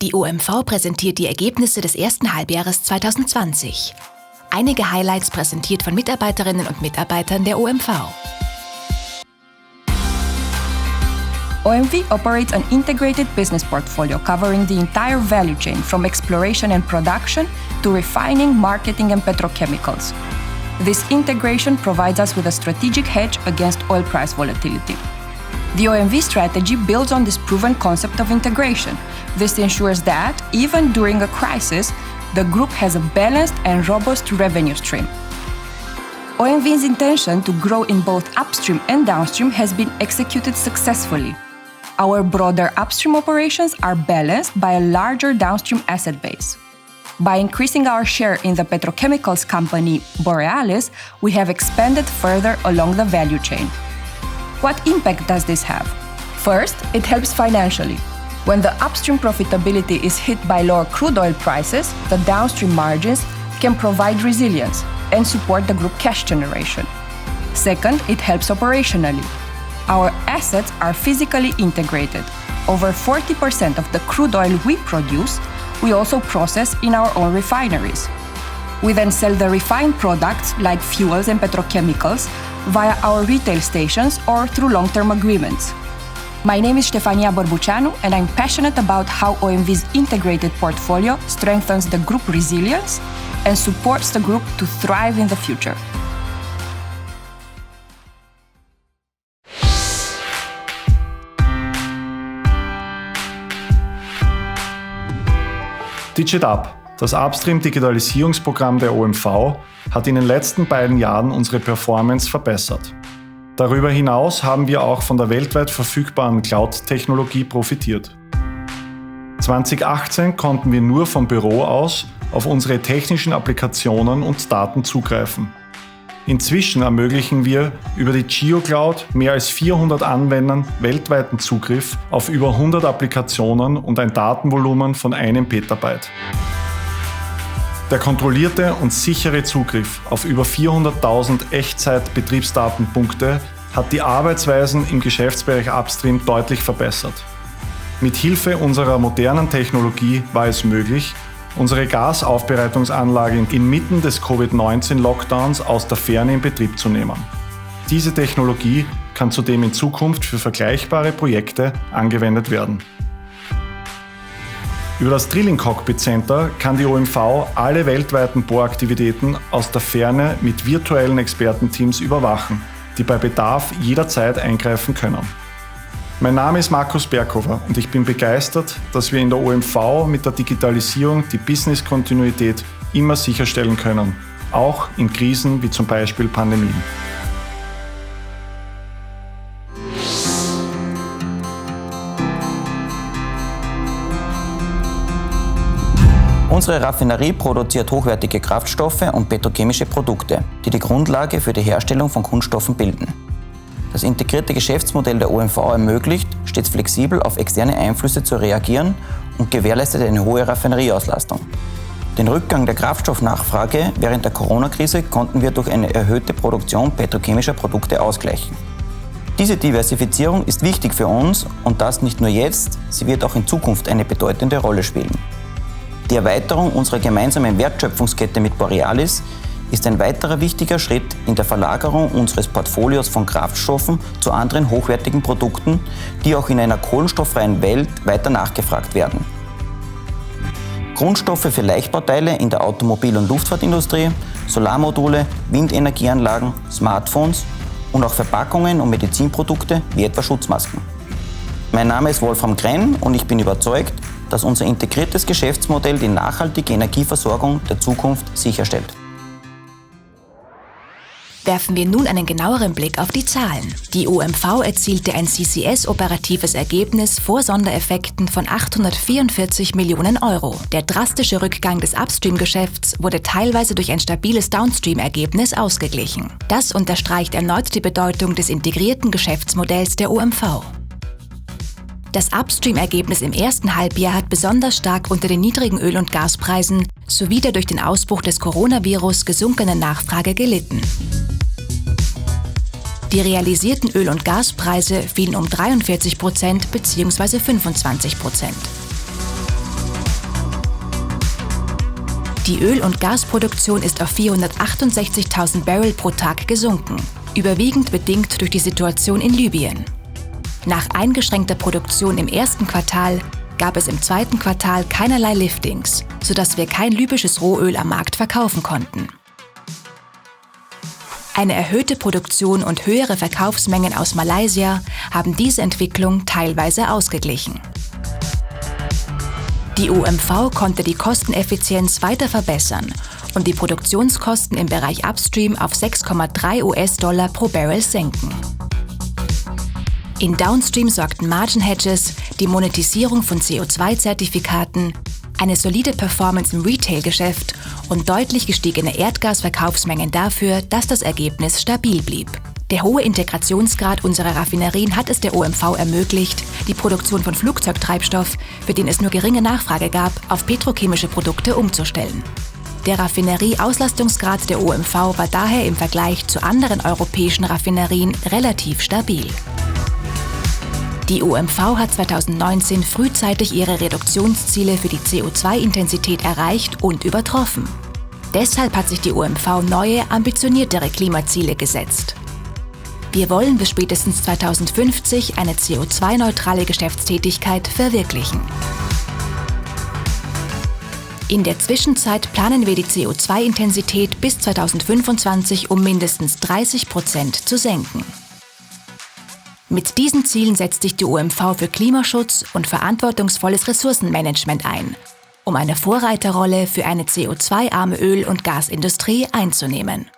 Die OMV präsentiert die Ergebnisse des ersten Halbjahres 2020. Einige Highlights präsentiert von Mitarbeiterinnen und Mitarbeitern der OMV. OMV operates an integrated business portfolio covering the entire value chain from exploration and production to refining, marketing and petrochemicals. This integration provides us with a strategic hedge against oil price volatility. The OMV strategy builds on this proven concept of integration. This ensures that, even during a crisis, the group has a balanced and robust revenue stream. OMV's intention to grow in both upstream and downstream has been executed successfully. Our broader upstream operations are balanced by a larger downstream asset base. By increasing our share in the petrochemicals company Borealis, we have expanded further along the value chain. What impact does this have? First, it helps financially. When the upstream profitability is hit by lower crude oil prices, the downstream margins can provide resilience and support the group cash generation. Second, it helps operationally. Our assets are physically integrated. Over 40% of the crude oil we produce, we also process in our own refineries. We then sell the refined products like fuels and petrochemicals via our retail stations or through long-term agreements. My name is Stefania Borbuceanu and I'm passionate about how OMV's integrated portfolio strengthens the group resilience and supports the group to thrive in the future. DigitUp, das Upstream-Digitalisierungsprogramm der OMV, hat in den letzten beiden Jahren unsere Performance verbessert. Darüber hinaus haben wir auch von der weltweit verfügbaren Cloud-Technologie profitiert. 2018 konnten wir nur vom Büro aus auf unsere technischen Applikationen und Daten zugreifen. Inzwischen ermöglichen wir über die GeoCloud mehr als 400 Anwendern weltweiten Zugriff auf über 100 Applikationen und ein Datenvolumen von 1 Petabyte. Der kontrollierte und sichere Zugriff auf über 400.000 Echtzeit-Betriebsdatenpunkte hat die Arbeitsweisen im Geschäftsbereich Upstream deutlich verbessert. Mit Hilfe unserer modernen Technologie war es möglich, unsere Gasaufbereitungsanlage inmitten des Covid-19-Lockdowns aus der Ferne in Betrieb zu nehmen. Diese Technologie kann zudem in Zukunft für vergleichbare Projekte angewendet werden. Über das Drilling Cockpit Center kann die OMV alle weltweiten Bohraktivitäten aus der Ferne mit virtuellen Expertenteams überwachen, die bei Bedarf jederzeit eingreifen können. Mein Name ist Markus Berghofer und ich bin begeistert, dass wir in der OMV mit der Digitalisierung die Business-Kontinuität immer sicherstellen können, auch in Krisen wie zum Beispiel Pandemien. Unsere Raffinerie produziert hochwertige Kraftstoffe und petrochemische Produkte, die die Grundlage für die Herstellung von Kunststoffen bilden. Das integrierte Geschäftsmodell der OMV ermöglicht, stets flexibel auf externe Einflüsse zu reagieren und gewährleistet eine hohe Raffinerieauslastung. Den Rückgang der Kraftstoffnachfrage während der Corona-Krise konnten wir durch eine erhöhte Produktion petrochemischer Produkte ausgleichen. Diese Diversifizierung ist wichtig für uns und das nicht nur jetzt, sie wird auch in Zukunft eine bedeutende Rolle spielen. Die Erweiterung unserer gemeinsamen Wertschöpfungskette mit Borealis ist ein weiterer wichtiger Schritt in der Verlagerung unseres Portfolios von Kraftstoffen zu anderen hochwertigen Produkten, die auch in einer kohlenstofffreien Welt weiter nachgefragt werden. Grundstoffe für Leichtbauteile in der Automobil- und Luftfahrtindustrie, Solarmodule, Windenergieanlagen, Smartphones und auch Verpackungen und Medizinprodukte wie etwa Schutzmasken. Mein Name ist Wolfram Krenn und ich bin überzeugt, dass unser integriertes Geschäftsmodell die nachhaltige Energieversorgung der Zukunft sicherstellt. Werfen wir nun einen genaueren Blick auf die Zahlen. Die OMV erzielte ein CCS-operatives Ergebnis vor Sondereffekten von 844 Millionen Euro. Der drastische Rückgang des Upstream-Geschäfts wurde teilweise durch ein stabiles Downstream-Ergebnis ausgeglichen. Das unterstreicht erneut die Bedeutung des integrierten Geschäftsmodells der OMV. Das Upstream-Ergebnis im ersten Halbjahr hat besonders stark unter den niedrigen Öl- und Gaspreisen sowie der durch den Ausbruch des Coronavirus gesunkenen Nachfrage gelitten. Die realisierten Öl- und Gaspreise fielen um 43% bzw. 25%. Die Öl- und Gasproduktion ist auf 468.000 Barrel pro Tag gesunken, überwiegend bedingt durch die Situation in Libyen. Nach eingeschränkter Produktion im ersten Quartal gab es im zweiten Quartal keinerlei Liftings, sodass wir kein libysches Rohöl am Markt verkaufen konnten. Eine erhöhte Produktion und höhere Verkaufsmengen aus Malaysia haben diese Entwicklung teilweise ausgeglichen. Die OMV konnte die Kosteneffizienz weiter verbessern und die Produktionskosten im Bereich Upstream auf $6,3 pro Barrel senken. In Downstream sorgten Margin Hedges, die Monetisierung von CO2-Zertifikaten, eine solide Performance im Retail-Geschäft und deutlich gestiegene Erdgasverkaufsmengen dafür, dass das Ergebnis stabil blieb. Der hohe Integrationsgrad unserer Raffinerien hat es der OMV ermöglicht, die Produktion von Flugzeugtreibstoff, für den es nur geringe Nachfrage gab, auf petrochemische Produkte umzustellen. Der Raffinerie-Auslastungsgrad der OMV war daher im Vergleich zu anderen europäischen Raffinerien relativ stabil. Die OMV hat 2019 frühzeitig ihre Reduktionsziele für die CO2-Intensität erreicht und übertroffen. Deshalb hat sich die OMV neue, ambitioniertere Klimaziele gesetzt. Wir wollen bis spätestens 2050 eine CO2-neutrale Geschäftstätigkeit verwirklichen. In der Zwischenzeit planen wir die CO2-Intensität bis 2025 um mindestens 30% zu senken. Mit diesen Zielen setzt sich die OMV für Klimaschutz und verantwortungsvolles Ressourcenmanagement ein, um eine Vorreiterrolle für eine CO2-arme Öl- und Gasindustrie einzunehmen.